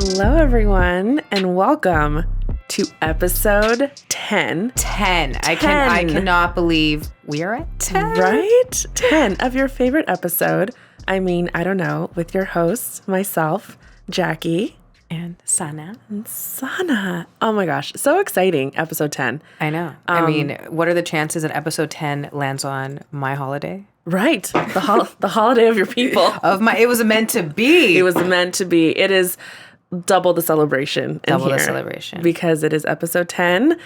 Hello, everyone, and welcome to episode 10. 10. I cannot believe we are at 10. Right? 10 of your favorite episode. I mean, I don't know, with your hosts, myself, Jackie. And Sana. Oh my gosh. So exciting. Episode 10. I know. I mean, what are the chances that episode 10 lands on my holiday? Right. The holiday of your people. It was meant to be. It was meant to be. It is double the celebration. Double the celebration. Because it is episode 10,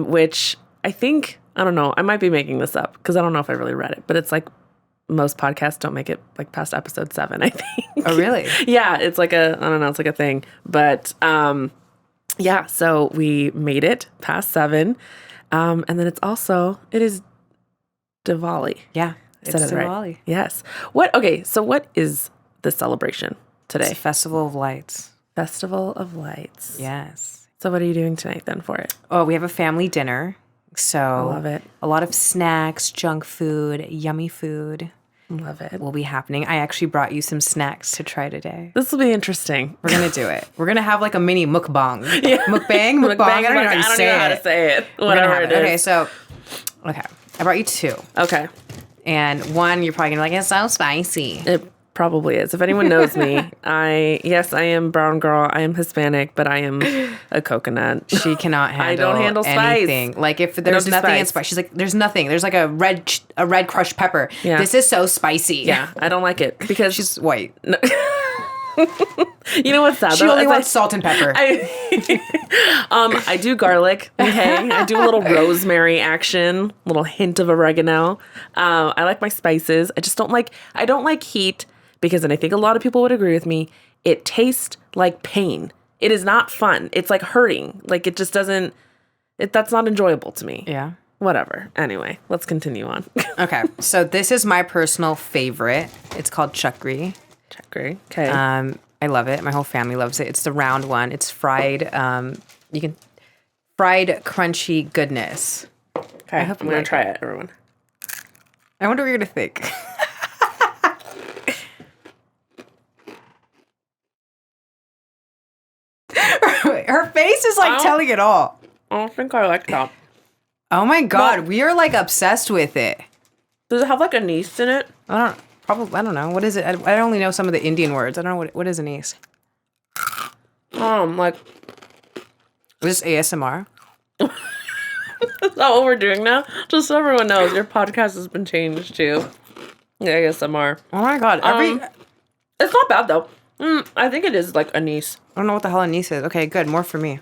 which I think, I don't know, I might be making this up because I don't know if I really read it, but it's like most podcasts don't make it like past episode 7, I think. Oh, really? Yeah, it's like I don't know, it's like a thing. But yeah, so we made it past 7. And then it is Diwali. Yeah, it's Diwali. Right? Yes. So what is the celebration today? It's a festival of lights. Festival of Lights. Yes. So what are you doing tonight then for it? Oh, we have a family dinner. So I love it. A lot of snacks, junk food, yummy food. Love it. Will be happening. I actually brought you some snacks to try today. This will be interesting. We're going to do it. We're going to have like a mini mukbang. Yeah. Mukbang? I don't know how to say it. Whatever it is. Okay. I brought you 2. Okay. And one, you're probably going to be like, it's so spicy. It probably is. If anyone knows me, I am brown girl. I am Hispanic, but I am a coconut. She cannot handle I don't handle anything. spice. Like if there's nothing in spice, she's like, there's nothing. There's like a red crushed pepper. Yeah. This is so spicy. Yeah, I don't like it because she's white. No. You know what's sad? She only wants salt and pepper. I do garlic. Okay, I do a little rosemary action, a little hint of oregano. I like my spices. I don't like heat because, and I think a lot of people would agree with me, it tastes like pain. It is not fun. It's like hurting. Like it just doesn't. That's not enjoyable to me. Yeah. Whatever. Anyway, let's continue on. Okay, so this is my personal favorite. It's called chakri. Okay. I love it. My whole family loves it. It's the round one. It's fried. Fried crunchy goodness. Okay, I'm gonna try it, everyone. I wonder what you're gonna think. Her face is like telling it all. I don't think I like that. Oh my god, we are like obsessed with it. Does it have like anise in it? I don't know. What is it? I only know some of the Indian words. I don't know what is anise. Like, is this ASMR? Is that what we're doing now? Just so everyone knows, your podcast has been changed to ASMR. Oh my god, it's not bad though. I think it is like anise. I don't know what the hell anise is. Okay, good. More for me.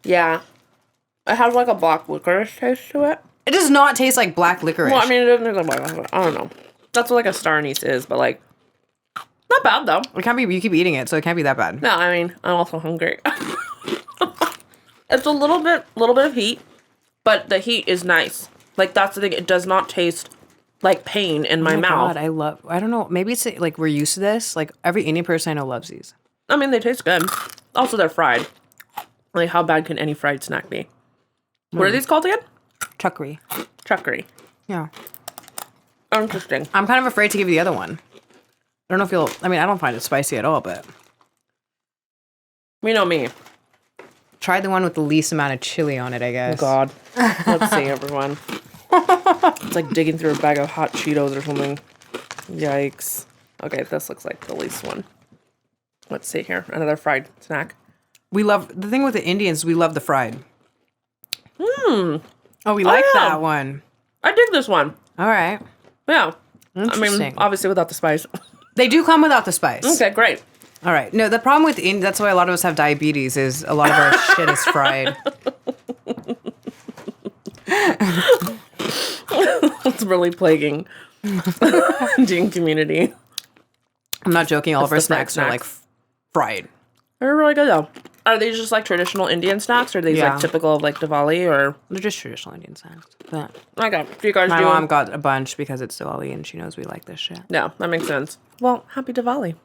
Yeah, it has like a black licorice taste to it. It does not taste like black licorice. Well, I mean, it doesn't taste like black. I don't know. That's what like a star anise is, but like, not bad though. It can't be. You keep eating it, so it can't be that bad. No, I mean, I'm also hungry. It's a little bit of heat, but the heat is nice. Like that's the thing. It does not taste like pain in my mouth. God, I don't know. Maybe it's like we're used to this. Like every Indian person I know loves these. I mean, they taste good. Also, they're fried. Like, how bad can any fried snack be? What are these called again? Chakri. Yeah. Interesting. I'm kind of afraid to give you the other one. I don't know if I don't find it spicy at all, but. You know me. Try the one with the least amount of chili on it, I guess. Oh, God. Let's see, everyone. It's like digging through a bag of hot Cheetos or something. Yikes. Okay, this looks like the least one. Let's see here. Another fried snack. The thing with the Indians, we love the fried. Oh, we like that one. I dig this one. All right. Yeah. Interesting. I mean, obviously without the spice. They do come without the spice. Okay, great. All right. No, the problem with that's why a lot of us have diabetes is a lot of our shit is fried. It's really plaguing the Indian community. I'm not joking. All of our snacks are like fried. They're really good though. Are these just like traditional Indian snacks, or are these like typical of like Diwali, or they're just traditional Indian snacks? But okay, do you guys my mom got a bunch because it's Diwali and she knows we like this shit. Yeah, that makes sense. Well, happy Diwali.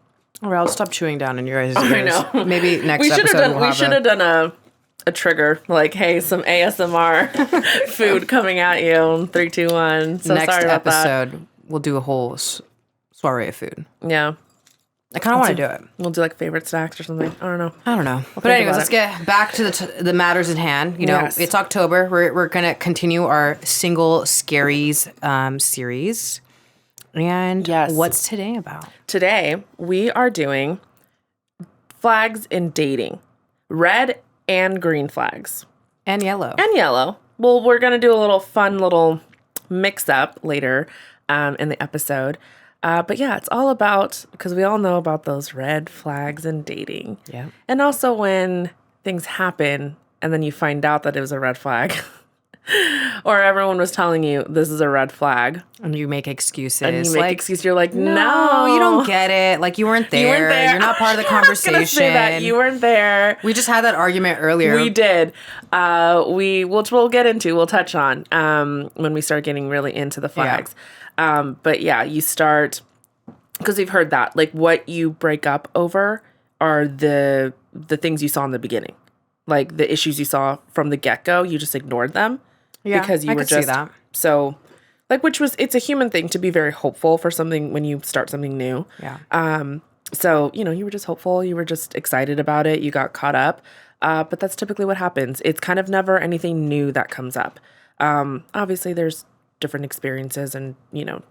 All right, I'll stop chewing down in your guys' ears. I know. Maybe next episode we should have done a trigger like, hey, some ASMR food coming at you. 3, 2, 1. So next sorry about episode, we'll do a whole soiree of food. Yeah. I kind of want to do it. We'll do like favorite snacks or something. I don't know. But anyways, let's get back to the matters at hand. You know, Yes. it's October. We're going to continue our Single Scaries series. And Yes. what's today about? Today, we are doing flags in dating. Red and green flags. And yellow. And yellow. Well, we're going to do a little fun little mix-up later in the episode. But yeah, it's all about, because we all know about those red flags in dating. Yeah. And also when things happen and then you find out that it was a red flag. Or everyone was telling you this is a red flag. And you make excuses. And you make excuses. You're like, no. You don't get it. Like, you weren't there. You weren't there. You're not part of the conversation. I was gonna say that. You weren't there. We just had that argument earlier. We did. We'll get into, we'll touch on when we start getting really into the flags. But yeah, you start, because we've heard that, like what you break up over are the things you saw in the beginning. Like the issues you saw from the get-go, you just ignored them. Yeah, because you I were could just see that. So, like, it's a human thing to be very hopeful for something when you start something new. Yeah. So, you know, you were just hopeful. You were just excited about it. You got caught up. But that's typically what happens. It's kind of never anything new that comes up. Obviously, there's different experiences and, you know,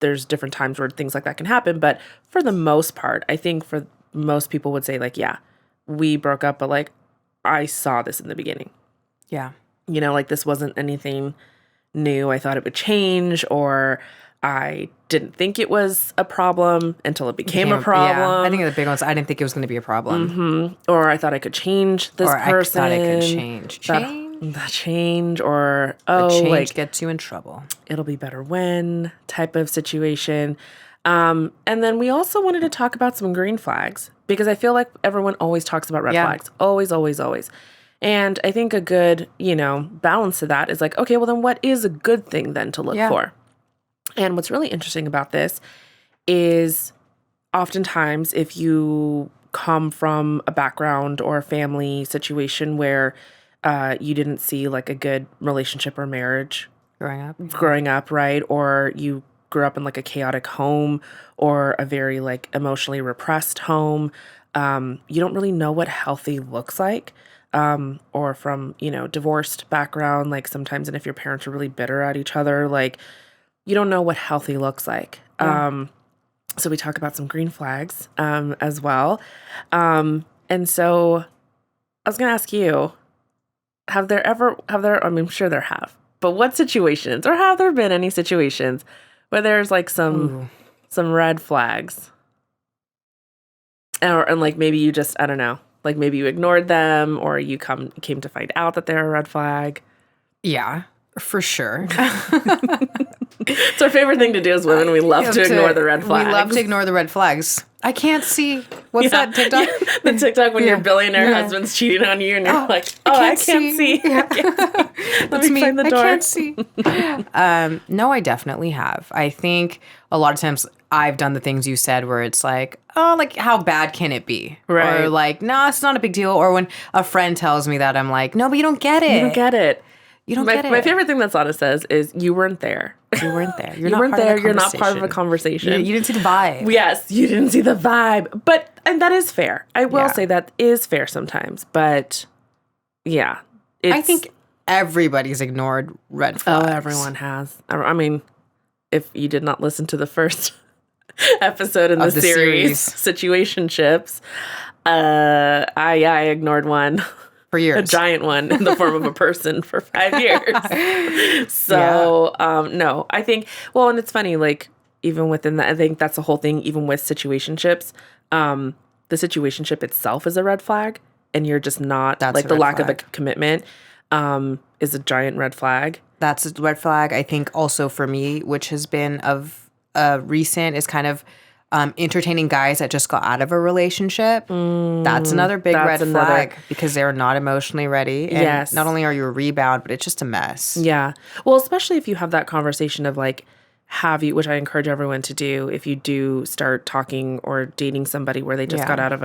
there's different times where things like that can happen. But for the most part, I think for most people would say, like, yeah, we broke up, but, like, I saw this in the beginning. Yeah. You know, like this wasn't anything new. I thought it would change, or I didn't think it was a problem until it became a problem. Yeah. I think the big ones, I didn't think it was going to be a problem. Mm-hmm. Or I thought I could change this person. I thought I could change. That change, or, change like, gets you in trouble. it'll be better when type of situation. And then we also wanted to talk about some green flags, because I feel like everyone always talks about red flags. Always, always, always. And I think a good, you know, balance to that is like, okay, well then what is a good thing then to look for? And what's really interesting about this is oftentimes if you come from a background or a family situation where you didn't see like a good relationship or marriage growing up, right? Or you grew up in like a chaotic home or a very like emotionally repressed home, you don't really know what healthy looks like. Or from, you know, divorced background, like sometimes, and if your parents are really bitter at each other, like you don't know what healthy looks like. So we talk about some green flags, as well. And so I was going to ask you, I'm sure there have, but what situations, or have there been any situations where there's like some red flags and like maybe you just, I don't know, like maybe you ignored them or you came to find out that they're a red flag? Yeah, for sure. It's our favorite thing to do as women. We love to ignore the red flags. We love to ignore the red flags. I can't see. What's that TikTok? The TikTok when your billionaire husband's cheating on you and you're like, I can't see. That's me. Find the door. I can't see. No, I definitely have. I think a lot of times I've done the things you said where it's like, oh, like how bad can it be? Right. Or like, no, it's not a big deal. Or when a friend tells me that, I'm like, no, but you don't get it. You don't get it. You don't get it. My favorite thing that Sana says is, you weren't there. You weren't there. You weren't there. You're not part of a conversation. You didn't see the vibe. Yes, you didn't see the vibe. And that is fair. I will say that is fair sometimes. But yeah. I think everybody's ignored red flags. Oh, everyone has. I mean, if you did not listen to the first episode in the series, Situationships, I ignored one. For years. A giant one in the form of a person for 5 years. So, no, I think, well, and it's funny, like, even within that, I think that's the whole thing, even with situationships, the situationship itself is a red flag, and you're just not, that's like, the lack of a commitment is a giant red flag. That's a red flag. I think also for me, which has been of recent, is kind of entertaining guys that just got out of a relationship. That's another big red flag because they're not emotionally ready. And not only are you a rebound, but it's just a mess. Yeah. Well, especially if you have that conversation of like, which I encourage everyone to do, if you do start talking or dating somebody where they just got out of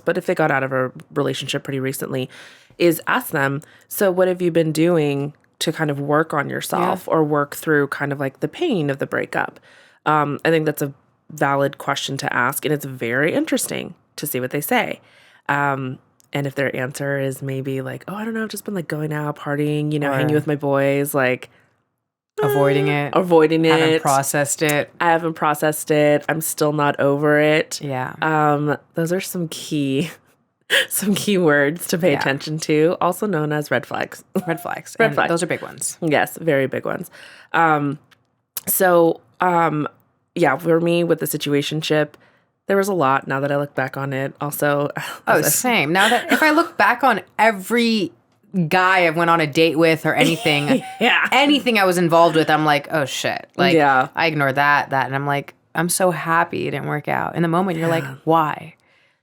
but if they got out of a relationship pretty recently, is ask them, so what have you been doing to kind of work on yourself or work through kind of like the pain of the breakup? I think that's a valid question to ask, and it's very interesting to see what they say. And if their answer is maybe like, oh, I don't know, I've just been like going out, partying, hanging with my boys, like avoiding it. Haven't processed it. I haven't processed it. I'm still not over it. Yeah. Those are some key words to pay attention to, also known as red flags. Red flags. Red flags. Those are big ones. Yes, very big ones. For me with the situationship, there was a lot now that I look back on it. Also, same. Now that if I look back on every guy I went on a date with or anything, anything I was involved with, I'm like, oh shit. Like, I ignored that, and I'm like, I'm so happy it didn't work out. In the moment, you're like, why?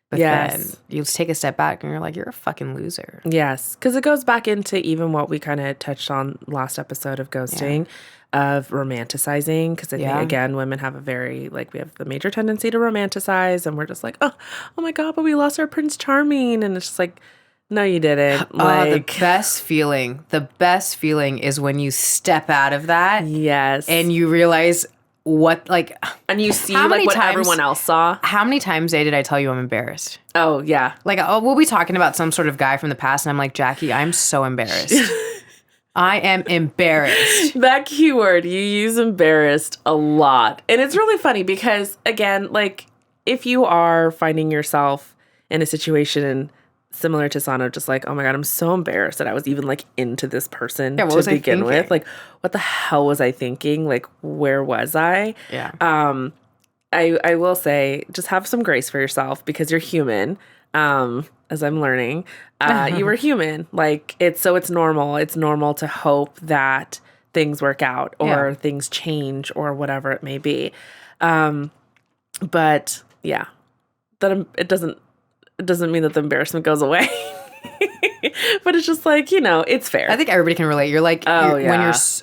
But then you take a step back and you're like, you're a fucking loser. Yes, because it goes back into even what we kind of touched on last episode of ghosting, of romanticizing. Because I think, again, women have we have the major tendency to romanticize, and we're just like, oh my God, but we lost our Prince Charming. And it's just like, no, you didn't. The best feeling is when you step out of that. Yes. And you realize and you see what everyone else saw. How many times did I tell you I'm embarrassed? Oh, yeah. We'll be talking about some sort of guy from the past, and I'm like, Jackie, I'm so embarrassed. I am embarrassed. That keyword, you use embarrassed a lot. And it's really funny because, again, if you are finding yourself in a situation similar to Sano, just like, oh my God, I'm so embarrassed that I was even into this person to begin with. Like, what the hell was I thinking? Like, where was I? Yeah. I will say, just have some grace for yourself because you're human. As I'm learning, you were human. It's normal. It's normal to hope that things work out or things change or whatever it may be. But yeah, it doesn't mean that the embarrassment goes away. But it's just it's fair. I think everybody can relate. You're like,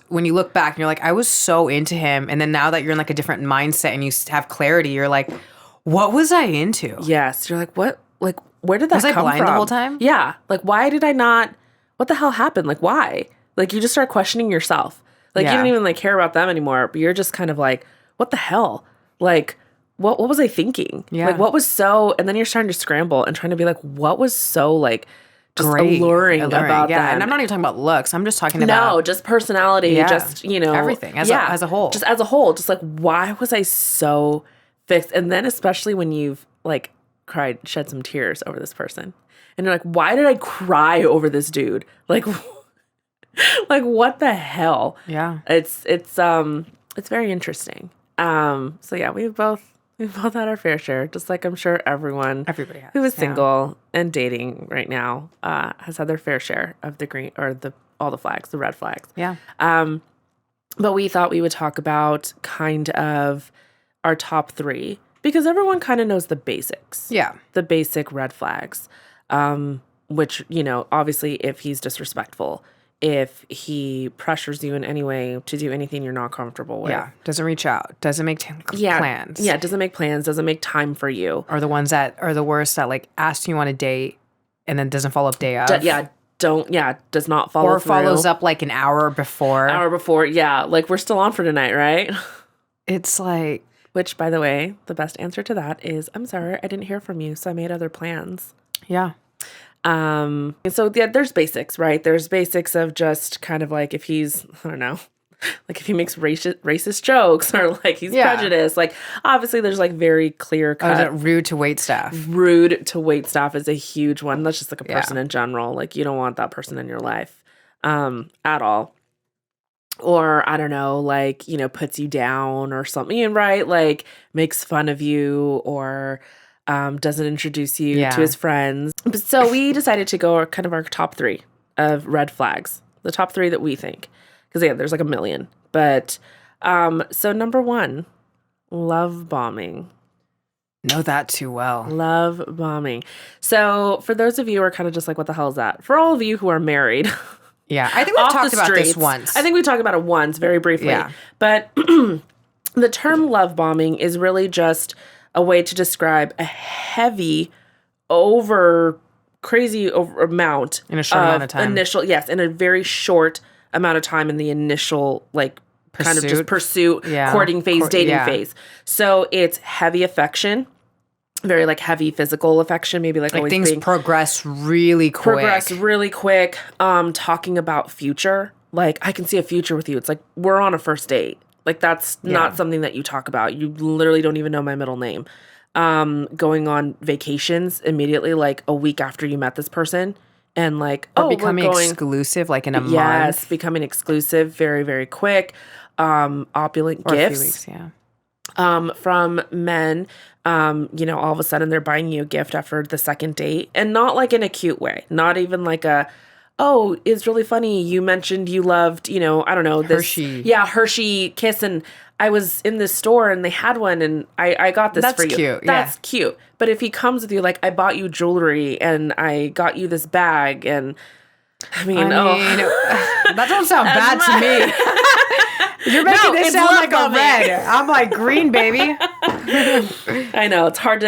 when you look back and you're like, I was so into him. And then now that you're in a different mindset and you have clarity, you're like, what was I into? Yes. You're like, what? Where did that come from? Was I blind the whole time? Yeah. Why did I not? What the hell happened? Why? You just start questioning yourself. You don't even care about them anymore. But you're just kind of like, what the hell? What was I thinking? Yeah. What was so? And then you're starting to scramble and trying to be what was so just alluring about that? And I'm not even talking about looks. I'm just talking about just personality. Just everything as a whole. Just as a whole. Just why was I so fixed? And then especially when you've shed some tears over this person, and you're like, why did I cry over this dude? What the hell? Yeah. It's very interesting. So yeah, we've both had our fair share, just I'm sure everybody has, who is single and dating right now has had their fair share of the green or all the flags, the red flags. Yeah. But we thought we would talk about kind of our top 3 because everyone kind of knows the basics. Yeah. The basic red flags, which, obviously if he's disrespectful, if he pressures you in any way to do anything you're not comfortable with. Yeah. Doesn't reach out. Doesn't make plans. Yeah. Doesn't make plans. Doesn't make time for you. Or the ones that are the worst that ask you on a date and then doesn't follow up day of. Does not follow or through. Follows up an hour before. Yeah. We're still on for tonight, right? It's which, by the way, the best answer to that is, I'm sorry, I didn't hear from you, so I made other plans. Yeah. And so there's basics, right? There's basics of just kind of if he's, I don't know, if he makes racist jokes or he's prejudiced. Obviously there's very clear cut. Is it rude to wait staff? Rude to wait staff is a huge one. That's just a person in general. You don't want that person in your life at all. Or I don't know, puts you down or something, right? Makes fun of you or doesn't introduce you to his friends. So we decided to go kind of our top 3 of red flags, the top 3 that we think, because there's a million. But so number 1, love bombing. Know that too well. Love bombing. So for those of you who are kind of just what the hell is that? For all of you who are married. Yeah, I think we've talked about this once. I think we talked about it once, very briefly. Yeah. But the term love bombing is really just a way to describe a heavy, crazy amount in a short amount of time. In a very short amount of time in the initial kind of just pursuit, courting phase, dating phase. So it's heavy affection, very like heavy physical affection, maybe like always things progress really quick. Talking about future, like I can see a future with you. It's like we're on a first date. Like that's not something that you talk about. You literally don't even know my middle name. Going on vacations immediately, like a week after you met this person. And like, becoming exclusive, like in a month. Yes, becoming exclusive very, very quick. Opulent gifts. A few weeks, from men. All of a sudden they're buying you a gift after the second date. And not like in a cute way. Not even like it's really funny. You mentioned you loved, I don't know. This, Hershey. Yeah, Hershey Kiss. And I was in this store and they had one and I got this for you. That's cute. That's cute. But if he comes with you, like, I bought you jewelry and I got you this bag and that don't sound bad to me. You're making this sound like a red. I'm like, green, baby. I know. It's hard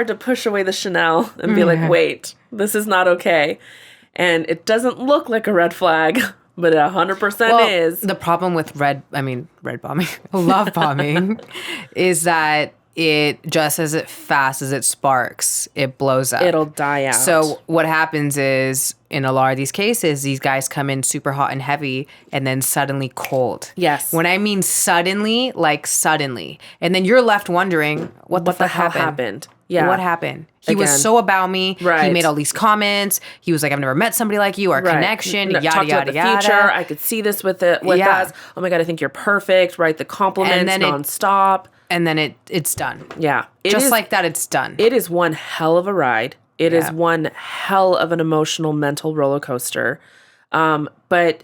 to push away the Chanel and be like, wait, this is not okay. And it doesn't look like a red flag, but it 100% is. The problem with red bombing, love bombing, is that it just as fast as it sparks, it blows up. It'll die out. So what happens is, in a lot of these cases, these guys come in super hot and heavy and then suddenly cold. Yes. When I mean suddenly, like suddenly. And then you're left wondering, what the hell happened? Yeah. What happened? He was so about me. Right. He made all these comments. He was like, I've never met somebody like you. Our connection, yada, Talked yada, about the yada. future. I could see this with us. Oh my God, I think you're perfect. Right. The compliments nonstop. And then it's done. Yeah. Like that, it's done. It is one hell of a ride. It is one hell of an emotional, mental roller coaster. But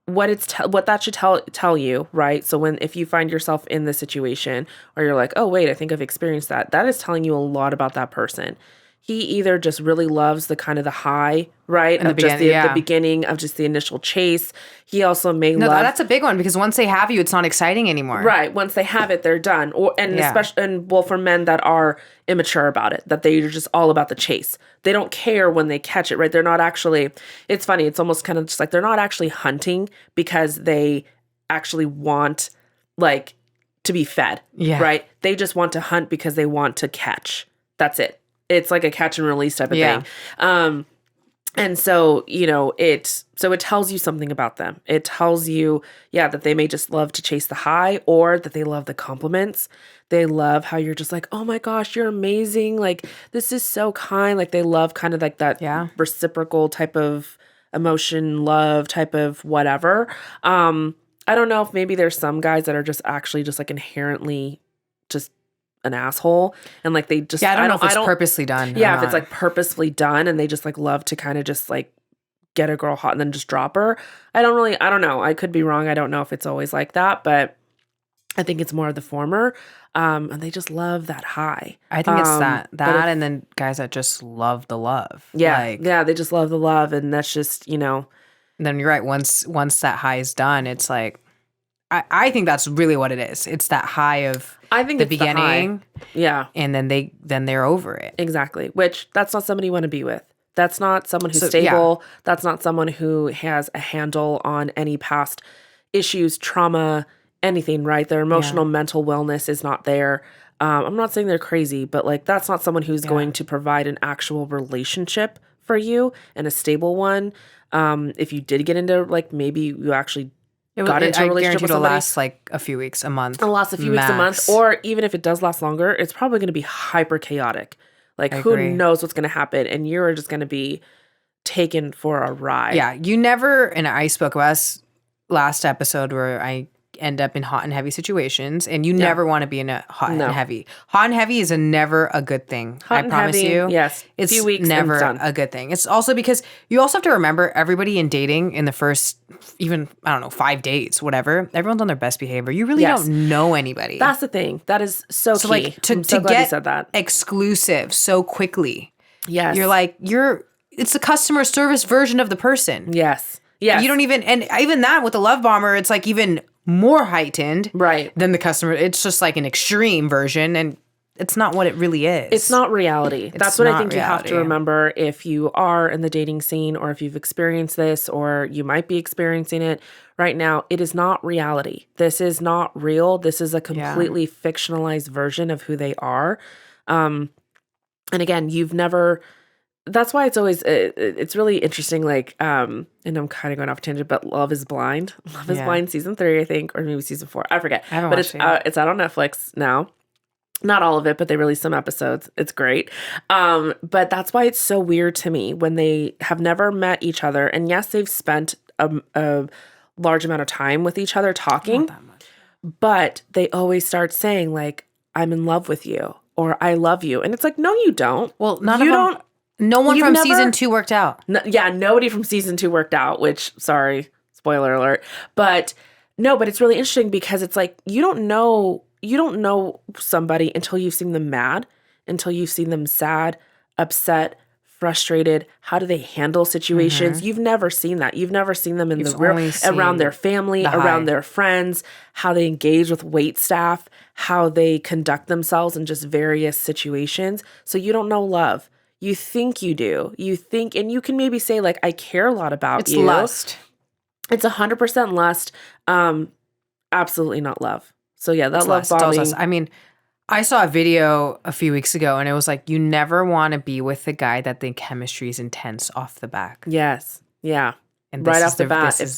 what that should tell you, right? So if you find yourself in this situation or you're like, oh wait, I think I've experienced that is telling you a lot about that person. He either just really loves the kind of the high, right? In the beginning of just the initial chase. He also may love... that's a big one because once they have you, it's not exciting anymore. Right. Once they have it, they're done. Especially for men that are immature about it, that they're just all about the chase. They don't care when they catch it, right? They're not actually... It's funny. It's almost kind of just like they're not actually hunting because they actually want, like, to be fed, right? They just want to hunt because they want to catch. That's it. It's like a catch and release type of thing. And so, it tells you something about them. It tells you, that they may just love to chase the high or that they love the compliments. They love how you're just like, oh my gosh, you're amazing. Like, this is so kind. Like, they love kind of like that reciprocal type of emotion, love type of whatever. I don't know if maybe there's some guys that are just actually just like inherently just an asshole and like they just I don't know if it's purposely done. If it's like purposefully done and they just like love to kind of just like get a girl hot and then just drop her. I don't know. I could be wrong. I don't know if it's always like that, but I think it's more of the former. And they just love that high. I think it's that and then guys that just love the love. Yeah. They just love the love and that's just, Then you're right. Once that high is done, it's like, I think that's really what it is. It's that high of the beginning. And then they're over it. Exactly. Which that's not somebody you want to be with. That's not someone who's stable. Yeah. That's not someone who has a handle on any past issues, trauma, anything, right? Their emotional, mental wellness is not there. I'm not saying they're crazy, but like that's not someone who's going to provide an actual relationship for you and a stable one. If you did get into like maybe you actually got into a relationship with somebody, it'll last like a few weeks, a month. It'll last a few weeks, a month. Or even if it does last longer, it's probably going to be hyper chaotic. Like who knows what's going to happen. And you're just going to be taken for a ride. Yeah. You never, and I spoke about us last episode where I end up in hot and heavy situations and you never want to be in a hot and heavy. Hot and heavy is never a good thing. I promise you. Yes. It's few weeks never a good thing. It's also because you also have to remember everybody in dating in the first, even, 5 dates, whatever, everyone's on their best behavior. You really don't know anybody. That's the thing. That is so key. Like to get you said that. Exclusive so quickly. Yes. You're like, it's the customer service version of the person. Yes. Yes. You don't even that with the love bomber, it's like even more heightened than the customer. It's just like an extreme version and it's not what it really is. It's not reality. That's what I think reality. you have to remember if you are in the dating scene or if you've experienced this or you might be experiencing it right now. It is not reality. This is not real. This is a completely fictionalized version of who they are. And again, that's why it's always, it's really interesting. Like, and I'm kind of going off tangent, but Love is Blind. Love is Blind season 3, I think, or maybe season 4. I forget. I haven't but watched it. It's out on Netflix now. Not all of it, but they released some episodes. It's great. But that's why it's so weird to me when they have never met each other. And yes, they've spent a large amount of time with each other talking. Not that much. But they always start saying like, I'm in love with you or I love you. And it's like, no, you don't. Well, no one from season 2 worked out. Nobody from season 2 worked out, which, sorry, spoiler alert. But no, but it's really interesting because it's like, you don't know somebody until you've seen them mad, until you've seen them sad, upset, frustrated. How do they handle situations? You've never seen that. You've never seen them in the real, around their family, around their friends, how they engage with wait staff, how they conduct themselves in just various situations. So you don't know love. You think you do. You think, and you can maybe say like, I care a lot about you. It's lust. It's 100% lust. Absolutely not love. So yeah, that love bombing. I mean, I saw a video a few weeks ago and it was like, you never want to be with the guy that the chemistry is intense off the back. Yes. Yeah. And right off the bat, if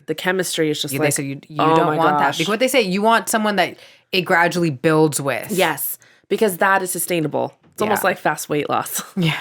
the chemistry is just like, they said you don't want that. Because what they say, you want someone that it gradually builds with. Yes. Because that is sustainable. It's almost like fast weight loss. Yeah.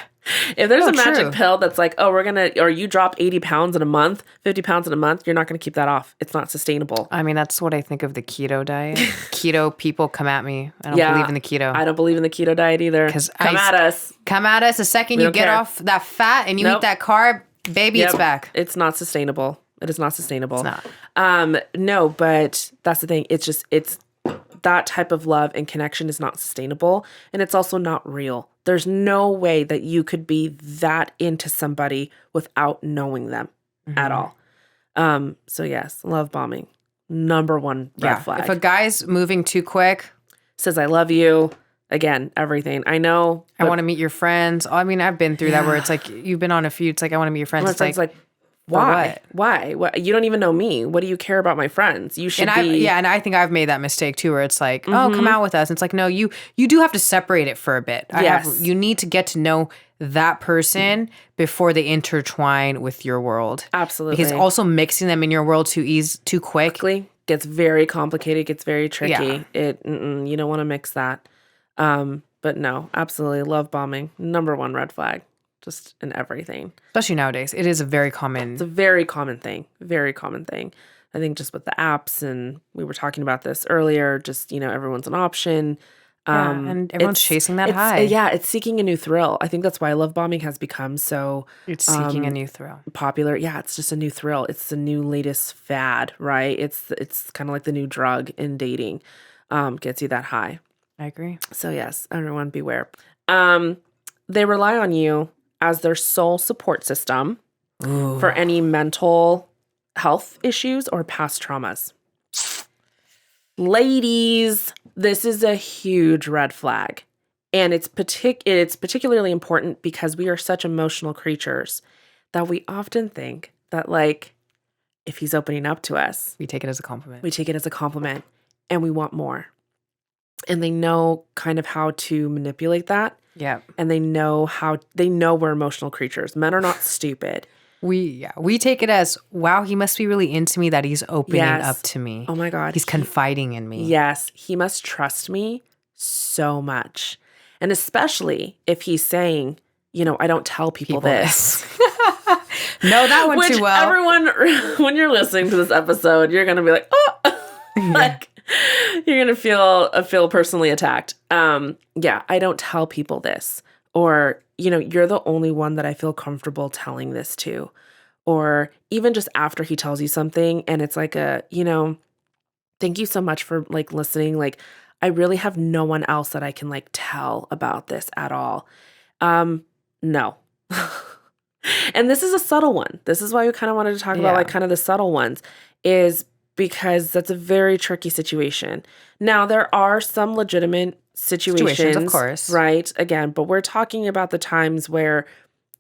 If there's a magic pill that's like, oh, or you drop 80 pounds in a month, 50 pounds in a month, you're not going to keep that off. It's not sustainable. I mean, that's what I think of the keto diet. Keto people come at me. I don't believe in the keto. I don't believe in the keto diet either. Come at us. Come at us. The second you get off that fat and you eat that carb, baby, it's back. It's not sustainable. It is not sustainable. It's not. No, but that's the thing. It's that type of love and connection is not sustainable. And it's also not real. There's no way that you could be that into somebody without knowing them at all. So yes, love bombing. Number one red flag. If a guy's moving too quick, says I love you, again, everything. I know. I want to meet your friends. I mean, I've been through that where it's like, you've been on a few, it's like, I want to meet your friends. It's like why? Why? You don't even know me. What do you care about my friends? You should be. And I think I've made that mistake too, where it's like, oh, come out with us. And it's like, no, you do have to separate it for a bit. You need to get to know that person before they intertwine with your world. Absolutely. Because also mixing them in your world too quickly gets very complicated, gets very tricky. You don't want to mix that. But no, absolutely. Love bombing. Number one red flag. Just in everything. Especially nowadays. It is a very common... It's a very common thing. Very common thing. I think just with the apps, and we were talking about this earlier, just, everyone's an option. And everyone's chasing that high. It's seeking a new thrill. I think that's why love bombing has become so... It's seeking a new thrill. Popular. Yeah, it's just a new thrill. It's the new latest fad, right? It's kind of like the new drug in dating. Gets you that high. I agree. So yes, everyone beware. They rely on you as their sole support system for any mental health issues or past traumas. Ladies, this is a huge red flag. And it's particularly important because we are such emotional creatures that we often think that, like, if he's opening up to us, we take it as a compliment. And we want more. And they know kind of how to manipulate that. Yeah. And they know we're emotional creatures. Men are not stupid. We take it as, wow, he must be really into me that he's opening up to me. Oh my God. He's confiding in me. Yes. He must trust me so much. And especially if he's saying, I don't tell people this. Know that one too well. Everyone, when you're listening to this episode, you're going to be like, oh, you're going to feel personally attacked. I don't tell people this. Or, you're the only one that I feel comfortable telling this to. Or even just after he tells you something and it's like thank you so much for like listening. Like, I really have no one else that I can like tell about this at all. No. And this is a subtle one. This is why we kind of wanted to talk about like kind of the subtle ones is because that's a very tricky situation. Now, there are some legitimate situations, of course. right? Again, but we're talking about the times where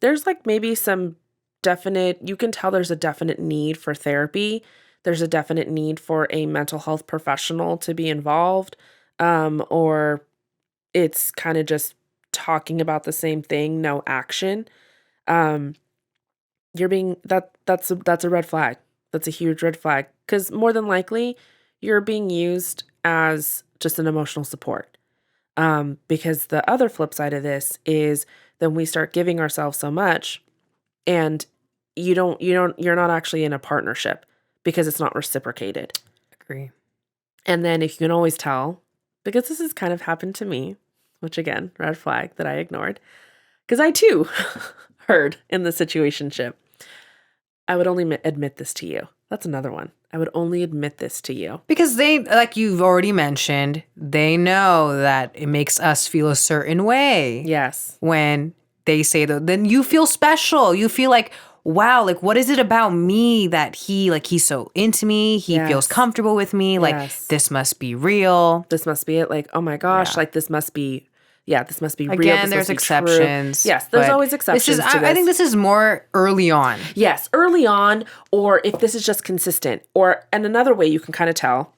there's like maybe some definite, you can tell there's a definite need for therapy. There's a definite need for a mental health professional to be involved, or it's kind of just talking about the same thing, no action. Um, that's a red flag. That's a huge red flag because more than likely you're being used as just an emotional support. Because the other flip side of this is then we start giving ourselves so much and you're not actually in a partnership because it's not reciprocated. Agree. And then if you can always tell, because this has kind of happened to me, which again, red flag that I ignored, because I too heard in the situationship, I would only admit this to you. That's another one. I would only admit this to you. Because they, like you've already mentioned, they know that it makes us feel a certain way. Yes. When they say that, then you feel special. You feel like, wow, like what is it about me that he's so into me? He feels comfortable with me. Like this must be real. This must be it. Like, oh my gosh, like this must be real. Again, there's exceptions. Yes, there's always exceptions to this. I think this is more early on. Yes, early on, or if this is just consistent. And another way you can kind of tell,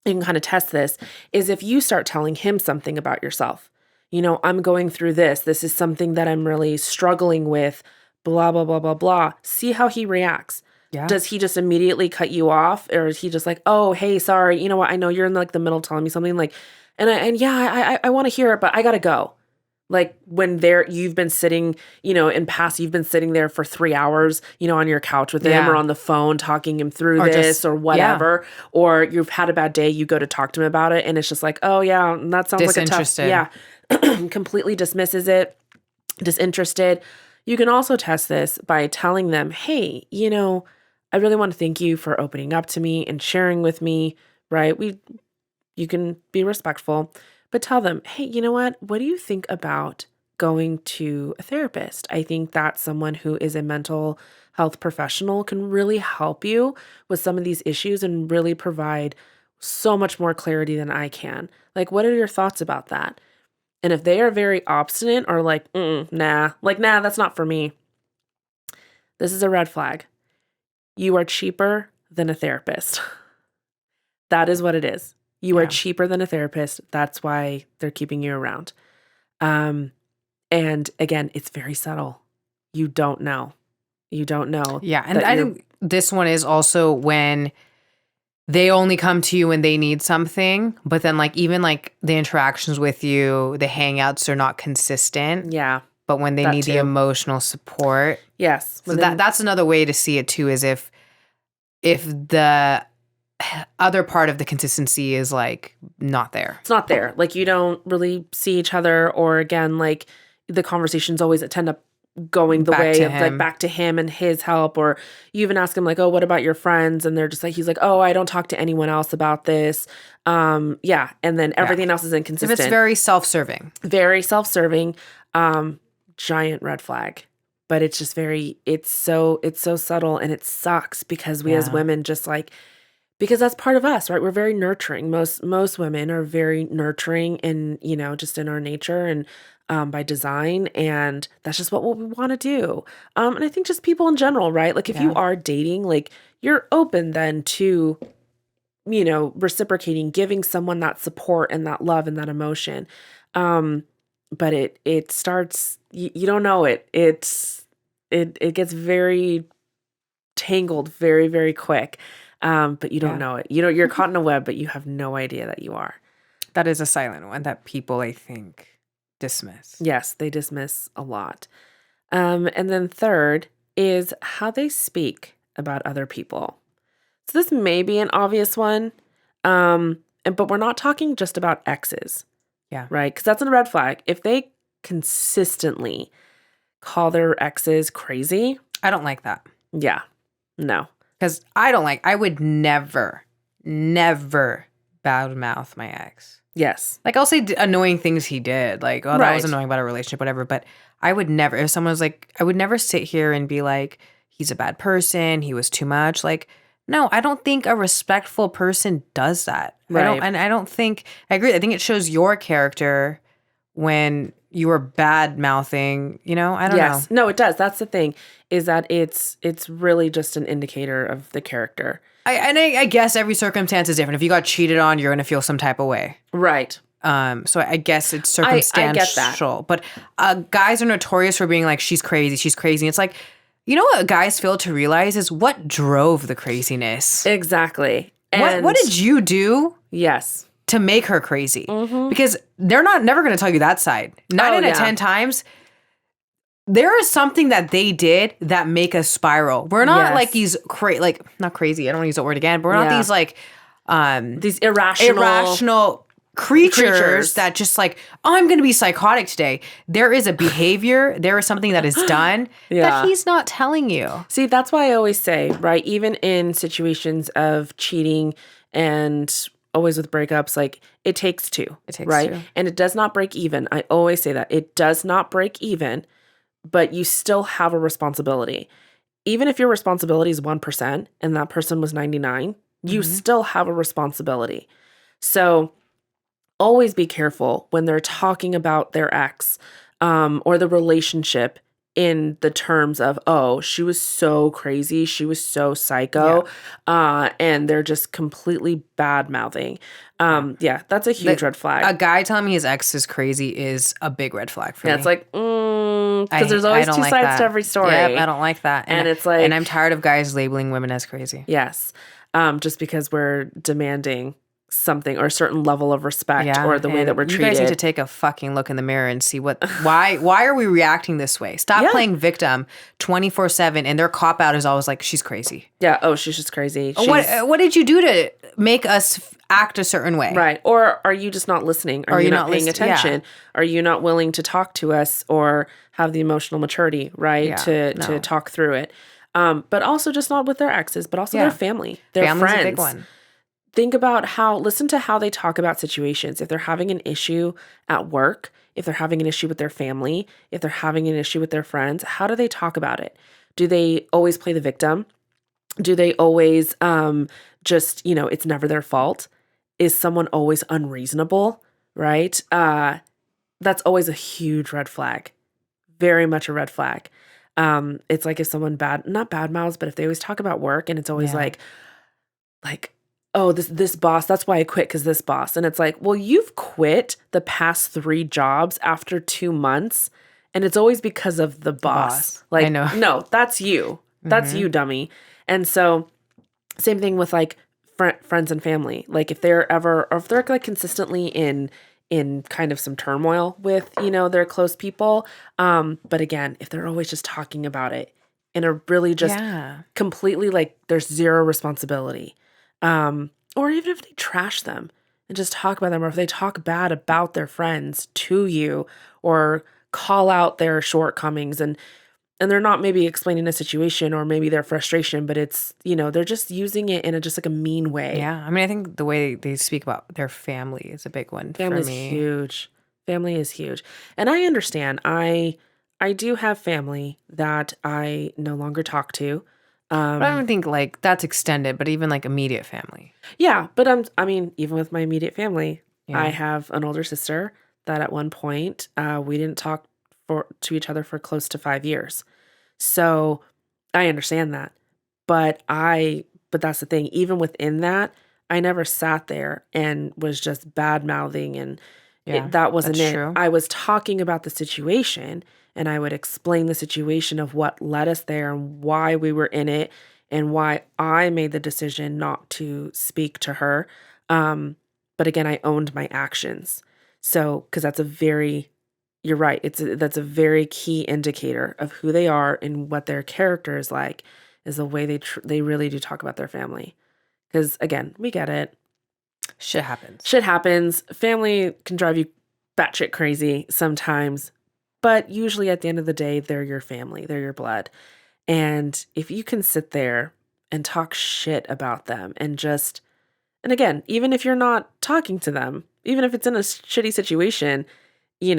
you can kind of test this, is if you start telling him something about yourself. You know, I'm going through this. This is something that I'm really struggling with, blah, blah, blah, blah, blah. See how he reacts. Yeah. Does he just immediately cut you off? Or is he just like, oh, hey, sorry. You know what? I know you're in like the middle telling me something like, I want to hear it, but I got to go. Like when you've been sitting, you know, you've been sitting there for 3 hours, you know, on your couch with him or on the phone talking him through this or whatever. Yeah. Or you've had a bad day, you go to talk to him about it. And it's just like, oh yeah, that sounds like a tough, completely dismisses it, disinterested. You can also test this by telling them, hey, you know, I really want to thank you for opening up to me and sharing with me, right? You can be respectful, but tell them, hey, you know what? What do you think about going to a therapist? I think that someone who is a mental health professional can really help you with some of these issues and really provide so much more clarity than I can. Like, what are your thoughts about that? And if they are very obstinate or like, nah, that's not for me. This is a red flag. You are cheaper than a therapist. That is what it is. You are cheaper than a therapist. That's why they're keeping you around. And again, it's very subtle. You don't know. Yeah. And I think this one is also when they only come to you when they need something, but then like even like the interactions with you, the hangouts are not consistent. Yeah. But when they need the emotional support. Yes. So that's another way to see it too, is if the other part of the consistency is like not there. It's not there. Like you don't really see each other, or again, like the conversations always tend up going the way of like back to him and his help, or you even ask him like, oh, what about your friends? And they're just like, he's like, oh, I don't talk to anyone else about this. And then everything else is inconsistent. If it's very self-serving. Very self-serving, giant red flag. But it's just it's so subtle, and it sucks because we as women just like, because that's part of us, right? We're very nurturing. Most women are very nurturing and, you know, just in our nature and by design. And that's just what we want to do. And I think just people in general, right? Like if you are dating, like you're open then to, you know, reciprocating, giving someone that support and that love and that emotion. But it starts, you don't know it. It gets very tangled very, very quick. But you don't know it. You know, you're caught in a web, but you have no idea that you are. That is a silent one that people, I think, dismiss. Yes, they dismiss a lot. And then third is how they speak about other people. So this may be an obvious one, but we're not talking just about exes. Yeah. Right? Because that's a red flag. If they consistently call their exes crazy. I don't like that. Yeah. No. Because I would never badmouth my ex. Yes. Like, I'll say annoying things he did. Like, oh, that was annoying about our relationship, whatever. But I would never, if someone was like, I would never sit here and be like, he's a bad person. He was too much. Like, no, I don't think a respectful person does that. Right. I don't think I agree. I think it shows your character when you are bad mouthing, I don't know. Yes. No, it does. That's the thing, is that it's really just an indicator of the character. I guess every circumstance is different. If you got cheated on, you're going to feel some type of way. Right. So I guess it's I circumstantial. get that. But guys are notorious for being like, she's crazy, she's crazy. It's like, what guys fail to realize is what drove the craziness. Exactly. And What did you do yes. to make her crazy? Because they're never going to tell you that side. 9 out of 10 times, there is something that they did that make us spiral. We're not like these not crazy. I don't want to use that word again. But we're not these like these irrational creatures that just like, I'm going to be psychotic today. There is a behavior. There is something that is done that he's not telling you. See, that's why I always say, right, even in situations of cheating and always with breakups, like it takes two. It takes right? two. And it does not break even. I always say that. It does not break even, but you still have a responsibility. Even if your responsibility is 1% and that person was 99, you still have a responsibility. So always be careful when they're talking about their ex or the relationship in the terms of, oh, she was so crazy, she was so psycho, and they're just completely bad-mouthing. That's a huge red flag. A guy telling me his ex is crazy is a big red flag for me. It's like, because there's always two sides to every story. Yeah, I don't like that. And it's like... And I'm tired of guys labeling women as crazy. Yes. Just because we're demanding something or a certain level of respect or the way that we're treated. You guys need to take a fucking look in the mirror and see why are we reacting this way? Stop playing victim 24/7, and their cop out is always like, she's crazy. Yeah. Oh, she's just crazy. What did you do to make us act a certain way? Right. Or are you just not listening? Are you not paying attention? Yeah. Are you not willing to talk to us or have the emotional maturity, right? To talk through it. But also just not with their exes, but also their family, their Family's friends. A big one. Think about listen to how they talk about situations. If they're having an issue at work, if they're having an issue with their family, if they're having an issue with their friends, how do they talk about it? Do they always play the victim? Do they always just, it's never their fault? Is someone always unreasonable, right? That's always a huge red flag. Very much a red flag. It's like if someone not bad mouths, but if they always talk about work and it's always like, oh, this boss, that's why I quit, because this boss. And it's like, well, you've quit the past 3 jobs after 2 months, and it's always because of the boss. Like, I know. No, that's you. That's you, dummy. And so same thing with like friends and family. Like if they're like consistently in kind of some turmoil with, their close people. But again, if they're always just talking about it and are really just completely like there's zero responsibility. Or even if they trash them and just talk about them, or if they talk bad about their friends to you or call out their shortcomings and they're not maybe explaining a situation or maybe their frustration, but it's, they're just using it in just like a mean way. Yeah. I mean, I think the way they speak about their family is a big one for me. Family's huge. Family is huge. And I understand. I do have family that I no longer talk to. But I don't think like that's extended, but even like immediate family. Yeah, but even with my immediate family, I have an older sister that at one point we didn't talk to each other for close to 5 years. So I understand that, but that's the thing. Even within that, I never sat there and was just bad mouthing, and that wasn't it. True. I was talking about the situation. And I would explain the situation of what led us there and why we were in it and why I made the decision not to speak to her. But again, I owned my actions. So, because you're right. That's a very key indicator of who they are and what their character is like, is the way they really do talk about their family. Because again, we get it. Shit happens. Family can drive you batshit crazy sometimes. But usually at the end of the day, they're your family. They're your blood. And if you can sit there and talk shit about them and again, even if you're not talking to them, even if it's in a shitty situation, you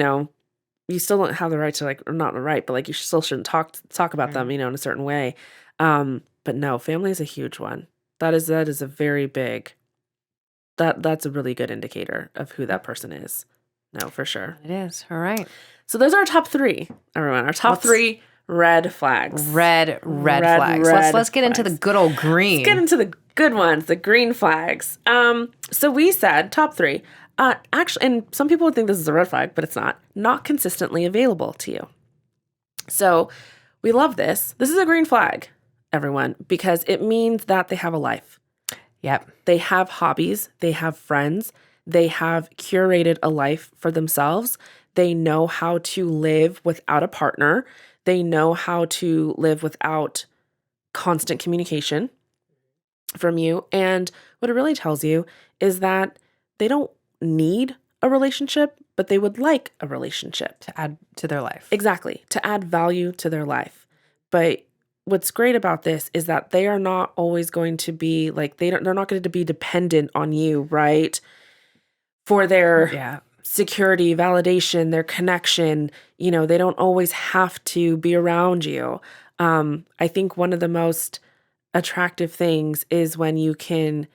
still don't have the right to or not the right, but like you still shouldn't talk about them, in a certain way. But no, family is a huge one. That is a very big, that's a really good indicator of who that person is. No, for sure. It is. All right. So those are our top 3, everyone. Our top 3 red flags. Red flags. Let's get into the good old green. Let's get into the good ones, the green flags. So we said top 3. Actually, and some people would think this is a red flag, but it's not. Not consistently available to you. So we love this. This is a green flag, everyone, because it means that they have a life. Yep. They have hobbies. They have friends. They have curated a life for themselves. They know how to live without a partner. They know how to live without constant communication from you. And what it really tells you is that they don't need a relationship, but they would like a relationship. To add to their life. Exactly. To add value to their life. But what's great about this is that they are not always going to be like, they're not going to be dependent on you, right? For their security, validation, their connection. You know, they don't always have to be around you. I think one of the most attractive things is when you can,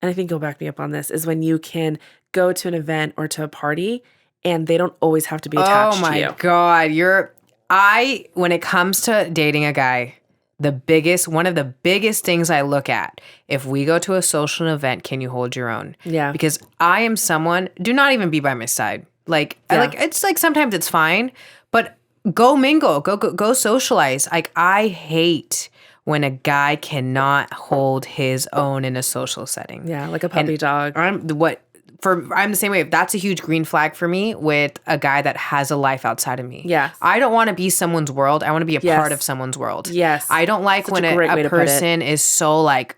and I think you'll back me up on this, is when you can go to an event or to a party and they don't always have to be attached to you. Oh my God. When it comes to dating a guy, one of the biggest things I look at, if we go to a social event, can you hold your own? Yeah. Because I am someone, do not even be by my side. It's like sometimes it's fine, but go mingle, go socialize. Like I hate when a guy cannot hold his own in a social setting. Yeah, like a puppy dog. I'm the same way. That's a huge green flag for me with a guy that has a life outside of me. Yes. I don't want to be someone's world. I want to be a part of someone's world. Yes. I don't like when a person is so like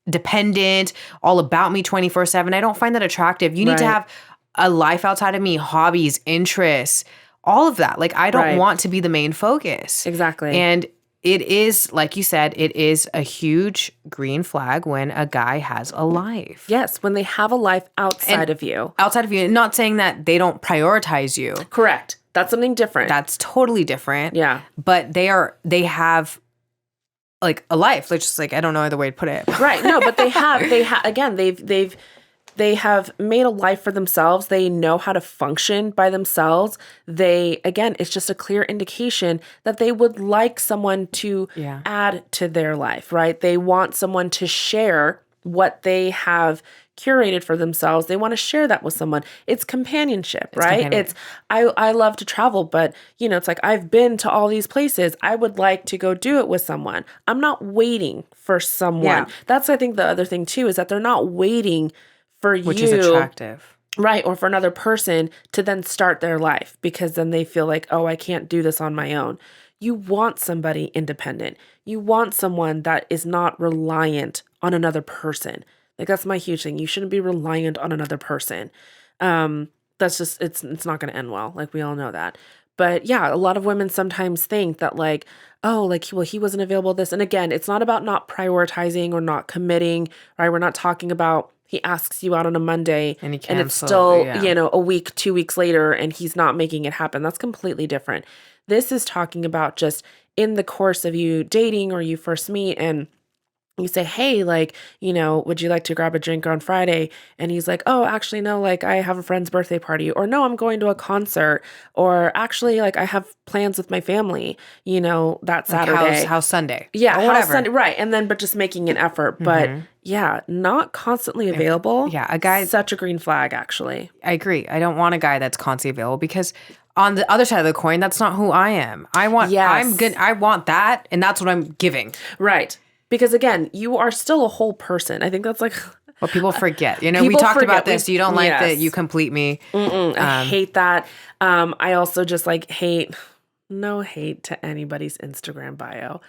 dependent, all about me 24/7. I don't find that attractive. You need to have a life outside of me, hobbies, interests, all of that. Like I don't want to be the main focus. Exactly. And it is, like you said, it is a huge green flag when a guy has a life. Yes, when they have a life outside of you. Outside of you. Not saying that they don't prioritize you. Correct. That's something different. That's totally different. Yeah. But they have like a life. Like just like, I don't know other way to put it. Right. No, but they have made a life for themselves. They know how to function by themselves. It's just a clear indication that they would like someone to add to their life, right? They want someone to share what they have curated for themselves. They want to share that with someone. It's companionship, right? I love to travel, but it's like I've been to all these places. I would like to go do it with someone. I'm not waiting for someone. Yeah. That's, I think, the other thing too, is that they're not waiting for you. Which is attractive. Right. Or for another person to then start their life, because then they feel like, oh, I can't do this on my own. You want somebody independent. You want someone that is not reliant on another person. Like that's my huge thing. You shouldn't be reliant on another person. That's just, it's not going to end well. Like we all know that. But yeah, a lot of women sometimes think that like, oh, like, well, he wasn't available this. And again, it's not about not prioritizing or not committing, right? We're not talking about he asks you out on a Monday and it's still, a week, 2 weeks later, and he's not making it happen. That's completely different. This is talking about just in the course of you dating or you first meet and you say, hey, like, would you like to grab a drink on Friday? And he's like, oh, actually, no, like I have a friend's birthday party, or no, I'm going to a concert, or actually, like I have plans with my family, that Saturday. How's Sunday? Yeah. Or whatever. Sunday, right. And then, but just making an effort. But yeah, not constantly available. Yeah. A guy. Such a green flag, actually. I agree. I don't want a guy that's constantly available because on the other side of the coin, that's not who I am. I want that. And that's what I'm giving. Right. Because again, you are still a whole person. I think that's like what people forget. We talked about this. You don't like that you complete me. I hate that. I also just like no hate to anybody's Instagram bio.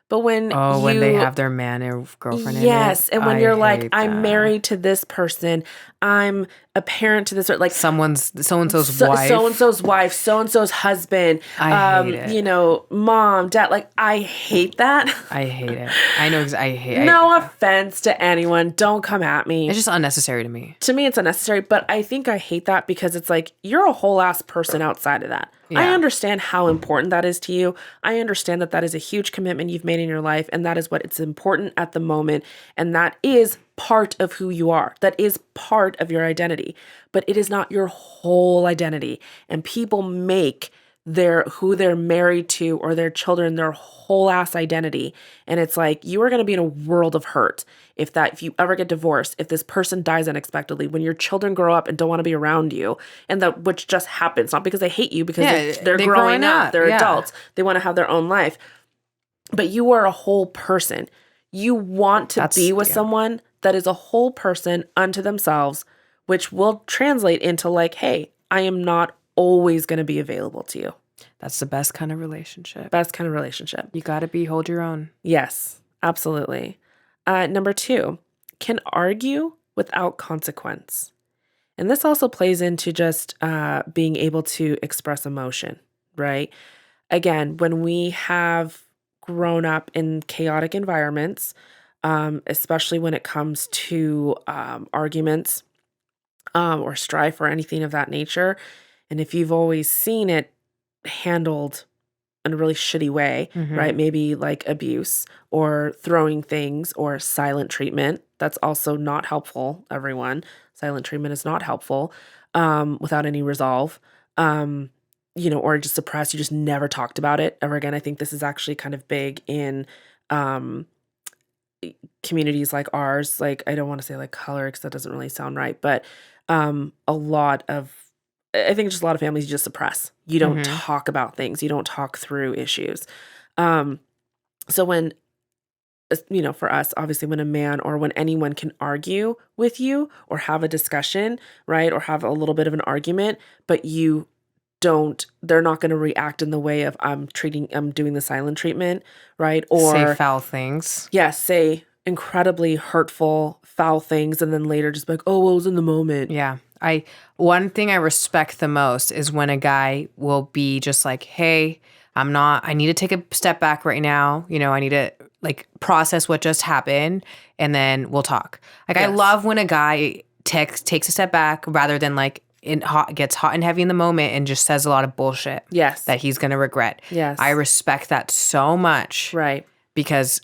But when they have their man or girlfriend in it. Yes, and when you're like, I'm married to this person, I'm a parent to this, or like so-and-so's wife. So-and-so's wife, so-and-so's husband, I hate it. Mom, dad, like I hate that. I hate it. I know I hate it. No offense to anyone. Don't come at me. It's just unnecessary to me. To me, it's unnecessary, but I think I hate that because it's like, you're a whole ass person outside of that. Yeah. I understand how important that is to you. I understand that is a huge commitment you've made in your life, and that is what it's important at the moment, and that is part of who you are. That is part of your identity, but it is not your whole identity. And people make who they're married to or their children their whole ass identity. And it's like, you are going to be in a world of hurt if you ever get divorced, if this person dies unexpectedly, when your children grow up and don't want to be around you, and that which just happens, not because they hate you, because they're growing up, they're adults, they want to have their own life. But you are a whole person. You want to be with someone that is a whole person unto themselves, which will translate into like, hey, I am not always going to be available to you. That's the best kind of relationship. Best kind of relationship. You got to hold your own. Yes, absolutely. Number 2, can argue without consequence. And this also plays into just being able to express emotion, right? Again, when we have grown up in chaotic environments, especially when it comes to arguments or strife or anything of that nature, and if you've always seen it handled in a really shitty way, right? Maybe like abuse or throwing things or silent treatment. That's also not helpful, everyone. Silent treatment is not helpful without any resolve, or just suppressed. You just never talked about it ever again. I think this is actually kind of big in communities like ours. Like, I don't want to say like color because that doesn't really sound right, but I think just a lot of families you just suppress. You don't talk about things. You don't talk through issues. So when, for us, obviously when a man or when anyone can argue with you or have a discussion, right? Or have a little bit of an argument, but they're not going to react in the way of I'm doing the silent treatment, right? Or say foul things. Yes, say incredibly hurtful, foul things, and then later just be like, oh, well, it was in the moment. Yeah. One thing I respect the most is when a guy will be just like, hey, I need to take a step back right now. I need to like process what just happened and then we'll talk. Like, yes. I love when a guy takes a step back rather than like gets hot and heavy in the moment and just says a lot of bullshit. Yes. That he's going to regret. Yes. I respect that so much. Right. Because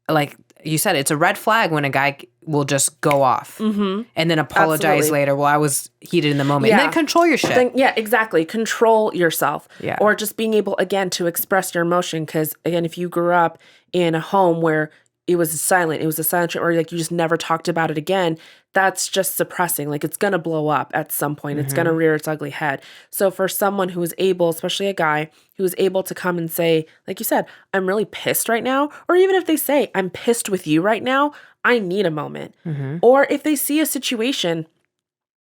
like you said, it's a red flag when a guy will just go off and then apologize later. Well, I was heated in the moment. And then control your shit. Exactly. Control yourself. Yeah. Or just being able, again, to express your emotion. Because, again, if you grew up in a home where it was a silent or like you just never talked about it again, that's just suppressing. Like, it's going to blow up at some point. It's going to rear its ugly head. So for someone who is able, especially a guy who is able to come and say, like you said, I'm really pissed right now. Or even if they say, I'm pissed with you right now, I need a moment. Or if they see a situation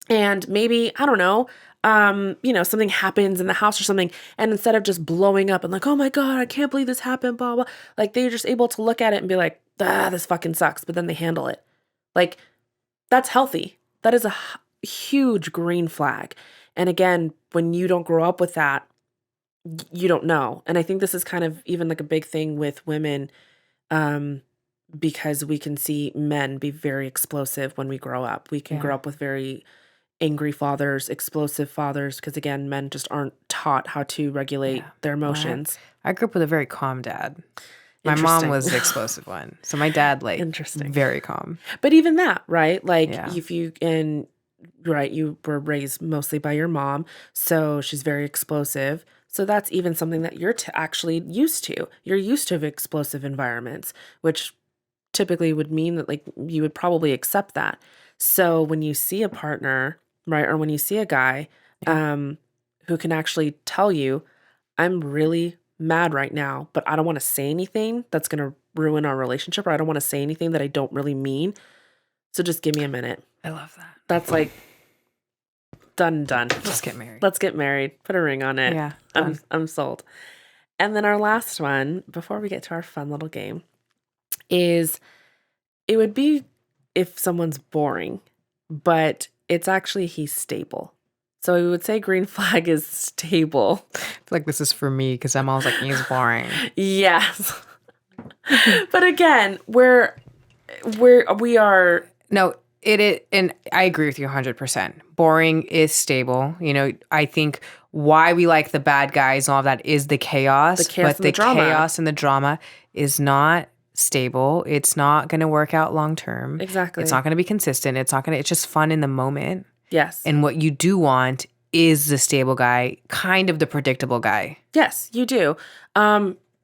and maybe, I don't know, something happens in the house or something, and instead of just blowing up and like, oh my God, I can't believe this happened, blah, blah, like they're just able to look at it and be like, this fucking sucks, but then they handle it. Like, that's healthy. That is a huge green flag. And again, when you don't grow up with that, you don't know. And I think this is kind of even like a big thing with women, because we can see men be very explosive when we grow up. We can grow up with very angry fathers, explosive fathers, because again, men just aren't taught how to regulate their emotions. I grew up with a very calm dad. My mom was the explosive one. So my dad, like, very calm. But even that, right? Like, if you you were raised mostly by your mom, so she's very explosive. So that's even something that you're actually used to. You're used to explosive environments, which typically would mean that like you would probably accept that. So when you see a partner, right, or when you see a guy who can actually tell you, I'm really mad right now, but I don't want to say anything that's going to ruin our relationship, or I don't want to say anything that I don't really mean. So just give me a minute. I love that. That's like done. Let's get married. Let's get married. Put a ring on it. Yeah. I'm sold. And then our last one, before we get to our fun little game, is it would be if someone's boring, but it's actually he's stable. So we would say green flag is stable. I feel like this is for me because I'm always like, he's boring. Yes. But again, we are. No, it is. And I agree with you 100%. Boring is stable. I think why we like the bad guys and all of that is the chaos. But the chaos and the drama is not stable. It's not going to work out long term. Exactly. It's not going to be consistent. It's just fun in the moment. Yes. And what you do want is the stable guy, kind of the predictable guy. Yes, you do.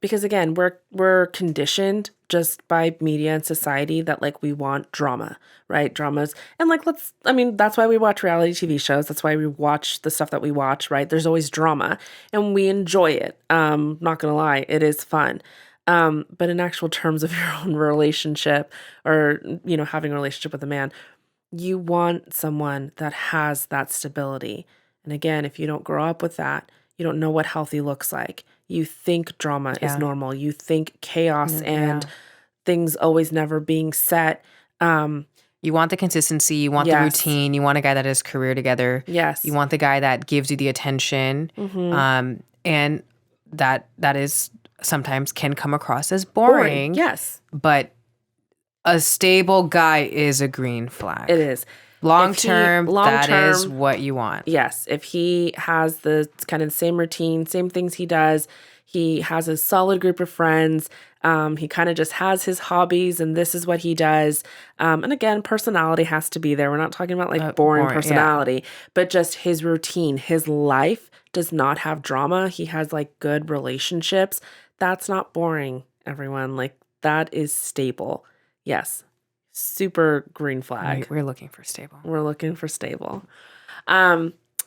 Because again, we're conditioned just by media and society that like we want drama, right? Dramas. And like that's why we watch reality TV shows. That's why we watch the stuff that we watch, right? There's always drama and we enjoy it. Not gonna lie, it is fun. But in actual terms of your own relationship or, having a relationship with a man, you want someone that has that stability. And again, if you don't grow up with that, you don't know what healthy looks like. You think drama is normal. You think chaos and things always never being set. You want the consistency. You want the routine. You want a guy that has career together. Yes. You want the guy that gives you the attention. And that is sometimes can come across as boring. Yes. But a stable guy is a green flag. It is. Long term, that is what you want. Yes. If he has the kind of same routine, same things he does, he has a solid group of friends, he kind of just has his hobbies and this is what he does. And again, personality has to be there. We're not talking about like boring personality, but just his routine, his life does not have drama. He has like good relationships. That's not boring, everyone. Like that is stable. Yes. Super green flag. We're looking for stable. We're looking for stable.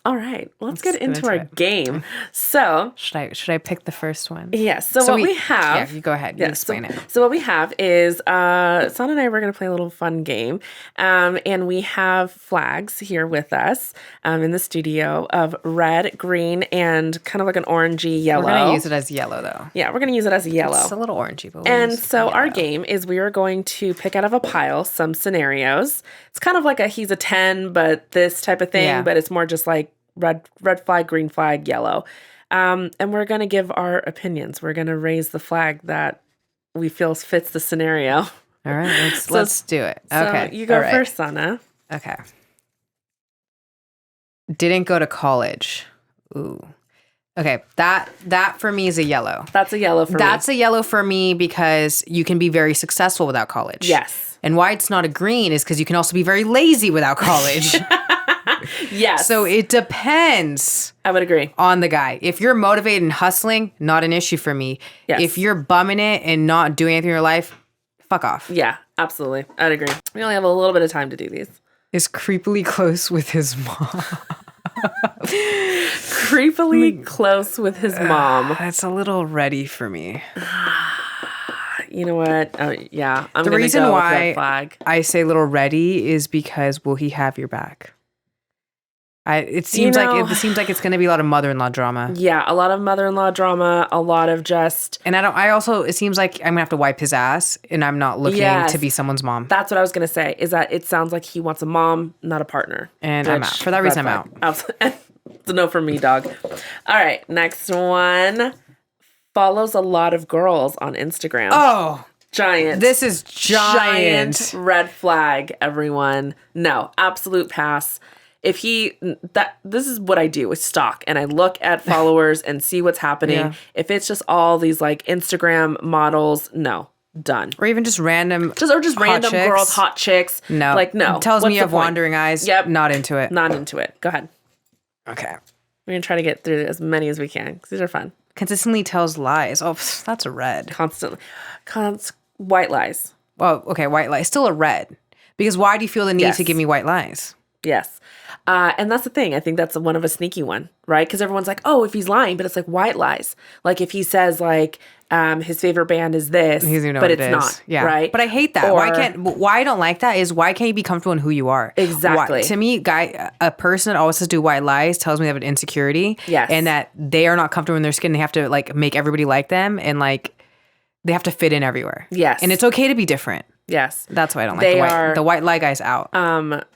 All right, let's get into our game. So should I pick the first one? Yes. So what we have. Yeah, you go ahead. You explain it. So what we have is Son and I were going to play a little fun game, and we have flags here with us in the studio of red, green, and kind of like an orangey yellow. We're going to use it as yellow though. Yeah, we're going to use it as yellow. It's a little orangey, but and so our game is we are going to pick out of a pile some scenarios. It's kind of like he's a 10, but this type of thing, but it's more just like red flag, green flag, yellow. And we're going to give our opinions. We're going to raise the flag that we feel fits the scenario. All right, let's do it. Okay. So you go first, Sana. Okay. Didn't go to college. Ooh. Okay, that for me is a yellow. That's a yellow for me. That's a yellow for me because you can be very successful without college. Yes. And why it's not a green is because you can also be very lazy without college. Yes. So it depends. I would agree. On the guy. If you're motivated and hustling, not an issue for me. Yes. If you're bumming it and not doing anything in your life, fuck off. Yeah, absolutely. I'd agree. We only have a little bit of time to do these. Is creepily close with his mom. Creepily close with his mom. That's a little ready for me. You know what? Yeah, I'm the gonna reason go why with red flag. I say little ready is because will he have your back? It seems like it's going to be a lot of mother-in-law drama. Yeah, a lot of mother-in-law drama, a lot of just. And it seems like I'm going to have to wipe his ass, and I'm not looking to be someone's mom. That's what I was going to say. Is that it sounds like he wants a mom, not a partner. And I'm out. For that reason, I'm out. Absolutely. It's a no for me, dog. All right, next one. Follows a lot of girls on Instagram. Oh, giant. This is giant red flag, everyone. No, absolute pass. This is what I do with stalk, and I look at followers and see what's happening. Yeah. If it's just all these like Instagram models, no, done. Or even just random, random girls, hot chicks. No, like no. It tells me you have wandering eyes. Yep, not into it. Not into it. Go ahead. Okay, we're gonna try to get through as many as we can because these are fun. Consistently tells lies. Oh, that's a red. Constantly, white lies. Well, okay, white lies. Still a red. Because why do you feel the need to give me white lies? Yes. And that's the thing. I think that's one of a sneaky one, right? Because everyone's like, oh, if he's lying, but it's like white lies. Like if he says like his favorite band is this, but it's not, right? But I hate that. Why I don't like that is why can't you be comfortable in who you are? Exactly. To me, a person that always has to do white lies tells me they have an insecurity. Yes. And that they are not comfortable in their skin. They have to like make everybody like them and like they have to fit in everywhere. Yes. And it's okay to be different. Yes. That's why I don't like the white lie guy's out.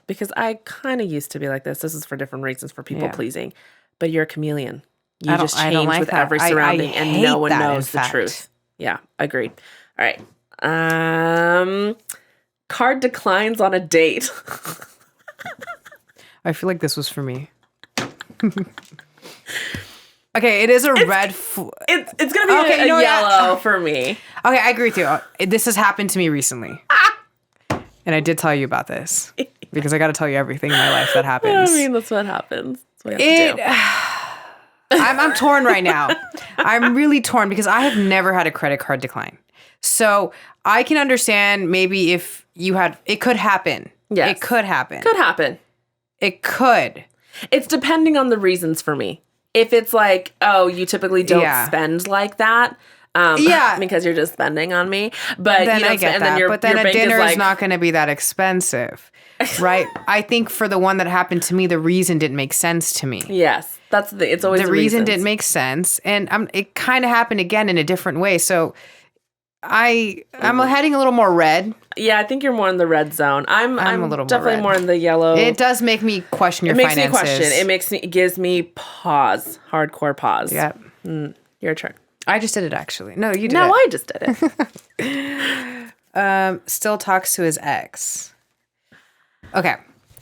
Because I kind of used to be like this. This is for different reasons, for people pleasing. But you're a chameleon. You just change with every surrounding and no one knows the truth. Yeah, agreed. All right. Card declines on a date. I feel like this was for me. Okay, it is a red. It's gonna a yellow for me. Okay, I agree with you. This has happened to me recently. And I did tell you about this because I got to tell you everything in my life that happens. I mean, that's what happens. That's what we have to do. I'm torn right now. I'm really torn because I have never had a credit card decline. So I can understand maybe if you had, it could happen. Yes. It could happen. Could happen. It could. It's depending on the reasons for me. If it's like, oh, you typically don't spend like that. Because you're just spending on me. But then you know, I get that. But then a dinner is not going to be that expensive, right? I think for the one that happened to me, the reason didn't make sense to me. Yes, that's it's always the reason didn't make sense, and it kind of happened again in a different way. So I'm heading a little more red. Yeah, I think you're more in the red zone. I'm a little definitely more in the yellow. It does make me question your finances. It gives me pause, hardcore pause. Yeah, your turn. I just did it actually. No, you did. No, it. I just did it. Still talks to his ex. Okay,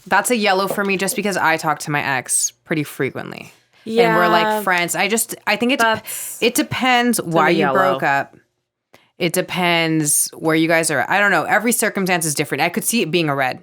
that's a yellow for me just because I talk to my ex pretty frequently. Yeah, and we're like friends. I think it depends why you broke up. It depends where you guys are. I don't know. Every circumstance is different. I could see it being a red.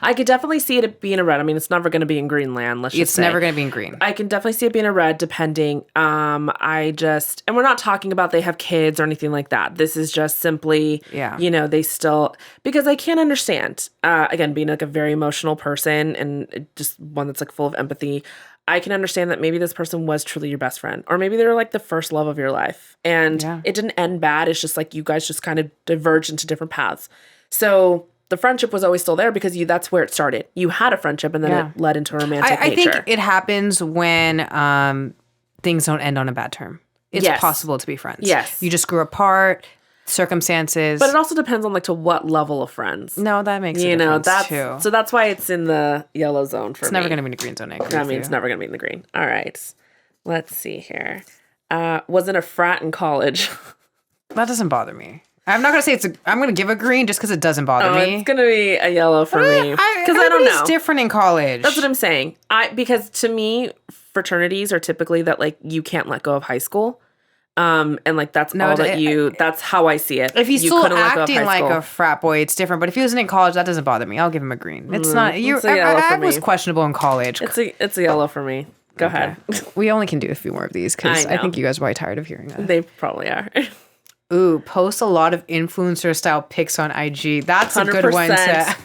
I could definitely see it being a red. I mean, it's never going to be in Greenland. It's never going to be in green. I can definitely see it being a red, depending. And we're not talking about they have kids or anything like that. This is just simply, they still, because I can't understand, again, being like a very emotional person and just one that's like full of empathy. I can understand that maybe this person was truly your best friend, or maybe they were like the first love of your life and it didn't end bad. It's just like you guys just kind of diverged into different paths. So the friendship was always still there because that's where it started. You had a friendship and then it led into a romantic I think it happens when things don't end on a bad term. It's possible to be friends. Yes. You just grew apart, circumstances. But it also depends on like to what level of friends. No, that makes a difference too. So that's why it's in the yellow zone for me. It's never going to be in the green zone. It's never going to be in the green. All right. Let's see here. Was in a frat in college. That doesn't bother me. I'm not going to say I'm going to give a green just because it doesn't bother me. It's going to be a yellow for me. Because I don't know. It's different in college. That's what I'm saying. Because to me, fraternities are typically that like you can't let go of high school. And like that's that's how I see it. If he's still acting like a frat boy, it's different. But if he wasn't in college, that doesn't bother me. I'll give him a green. It's not. I was questionable in college. It's a yellow for me. Go ahead. We only can do a few more of these because I think you guys are probably tired of hearing that. They probably are. Ooh, post a lot of influencer style pics on IG. That's 100%. A good one to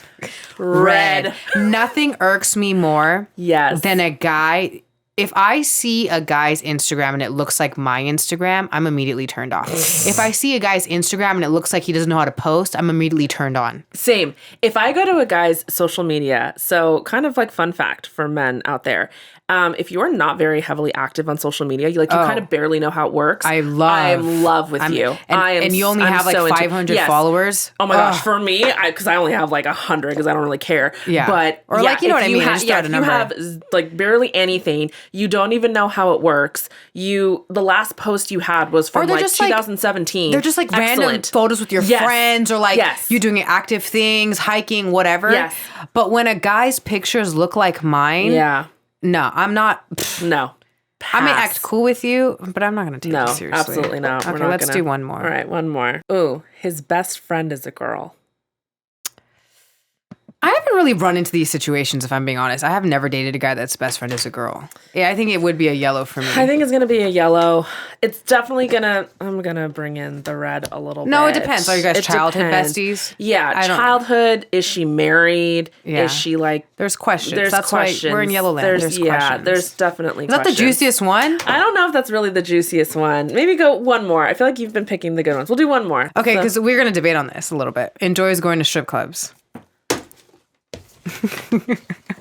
red. Nothing irks me more than a guy. If I see a guy's Instagram and it looks like my Instagram, I'm immediately turned off. If I see a guy's Instagram and it looks like he doesn't know how to post, I'm immediately turned on. Same. If I go to a guy's social media, so kind of like fun fact for men out there, if you are not very heavily active on social media, you kind of barely know how it works. I'm in love with you. And you only have like 500 followers. Oh my gosh, for me, because I only have like 100 because I don't really care. Yeah. But or like, you know what I mean? If you have like barely anything, you don't even know how it works. The last post you had was from like 2017. They're just like random photos with your friends or like you doing active things, hiking, whatever. Yes. But when a guy's pictures look like mine, no, I'm not. No. Pass. I may act cool with you, but I'm not going to take you seriously. Absolutely not. Okay, let's do one more. All right, one more. Ooh, his best friend is a girl. I haven't really run into these situations, if I'm being honest. I have never dated a guy that's best friend is a girl. Yeah, I think it would be a yellow for me. I think it's going to be a yellow. It's definitely I'm going to bring in the red a little bit. No, it depends. Are you guys childhood besties? Yeah, childhood. Is she married? Yeah. Is she like... There's questions. That's questions. Why we're in yellow land. There's questions. Yeah, there's definitely questions. Is that the juiciest one? I don't know if that's really the juiciest one. Maybe go one more. I feel like you've been picking the good ones. We'll do one more. Okay, because we're going to debate on this a little bit. Enjoys going to strip clubs.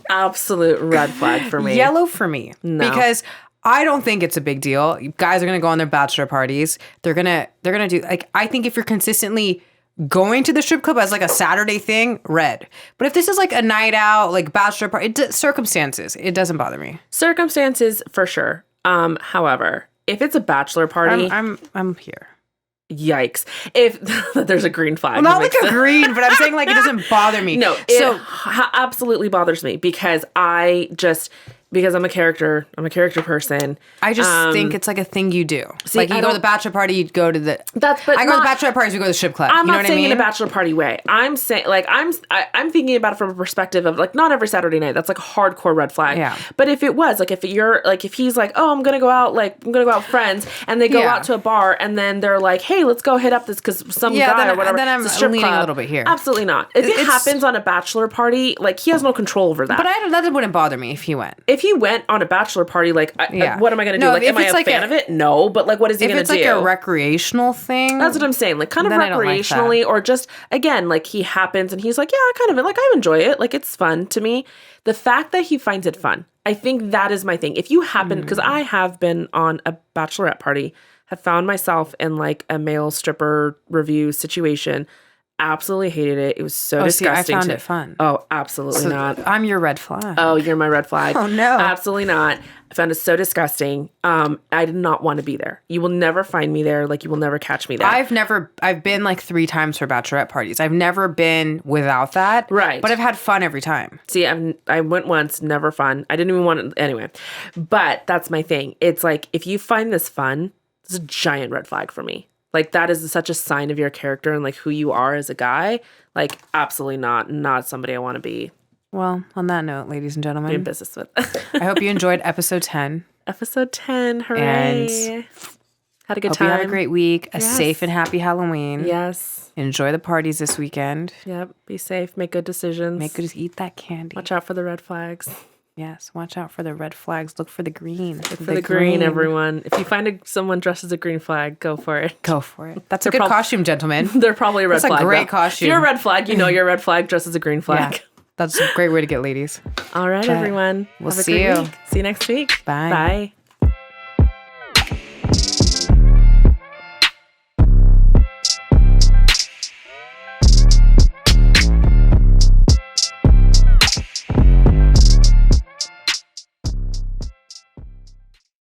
Absolute red flag for me. Yellow for me. No. Because I don't think it's a big deal. Guys are going to go on their bachelor parties. They're going to do like, I think if you're consistently going to the strip club as like a Saturday thing, red. But if this is like a night out, like bachelor party, circumstances, it doesn't bother me. Circumstances for sure. However, if it's a bachelor party, I'm here. Yikes. If there's a green flag. Well, not like a green, but I'm saying like it doesn't bother me. No, it absolutely bothers me because because I'm a character person. I just think it's like a thing you do. Like you go to the bachelor party, you'd go to the. I go to the bachelor parties, we go to the strip club. I'm you know not what saying I mean? in a bachelor party way. I'm saying like I'm thinking about it from a perspective of like not every Saturday night. That's like a hardcore red flag. Yeah. But if it was like if he's like, oh, I'm gonna go out with friends, and they go out to a bar, and then they're like, hey, let's go hit up this because some guy or whatever. Then I'm leaning a little bit here. Absolutely not. If it happens on a bachelor party, like he has no control over that. But that wouldn't bother me if he went. If he went on a bachelor party, like, what am I going to do? Like, am I a fan of it? No, but like, what is he going to do? If it's like a recreational thing. That's what I'm saying. Like, kind of recreationally, or just, again, like he happens and he's like, yeah, I enjoy it. Like, it's fun to me. The fact that he finds it fun, I think that is my thing. If you happen, because I have been on a bachelorette party, have found myself in like a male stripper review situation. Absolutely hated it. It was so disgusting. I found it fun. Oh, absolutely not. I'm your red flag. Oh, you're my red flag. Oh, no. Absolutely not. I found it so disgusting. I did not want to be there. You will never find me there. Like, you will never catch me there. I've been like 3 times for bachelorette parties. I've never been without that. Right. But I've had fun every time. See, I went once, never fun. I didn't even want it anyway. But that's my thing. It's like, if you find this fun, it's a giant red flag for me. Like, that is such a sign of your character and, like, who you are as a guy. Like, absolutely not somebody I want to be. Well, on that note, ladies and gentlemen. Be in business with. I hope you enjoyed episode 10. Episode 10. Hooray. And had a good hope time. you had a great week. A safe and happy Halloween. Yes. Enjoy the parties this weekend. Yep. Be safe. Make good decisions. Eat that candy. Watch out for the red flags. Yes, watch out for the red flags. Look for the green. Look for the green, everyone. If you find someone dressed as a green flag, go for it. Go for it. That's a good costume, gentlemen. They're probably a red flag. That's a great costume. If you're a red flag, you know you're a red flag dressed as a green flag. Yeah, that's a great way to get ladies. All right, everyone. We'll see you. See you next week. Bye. Bye.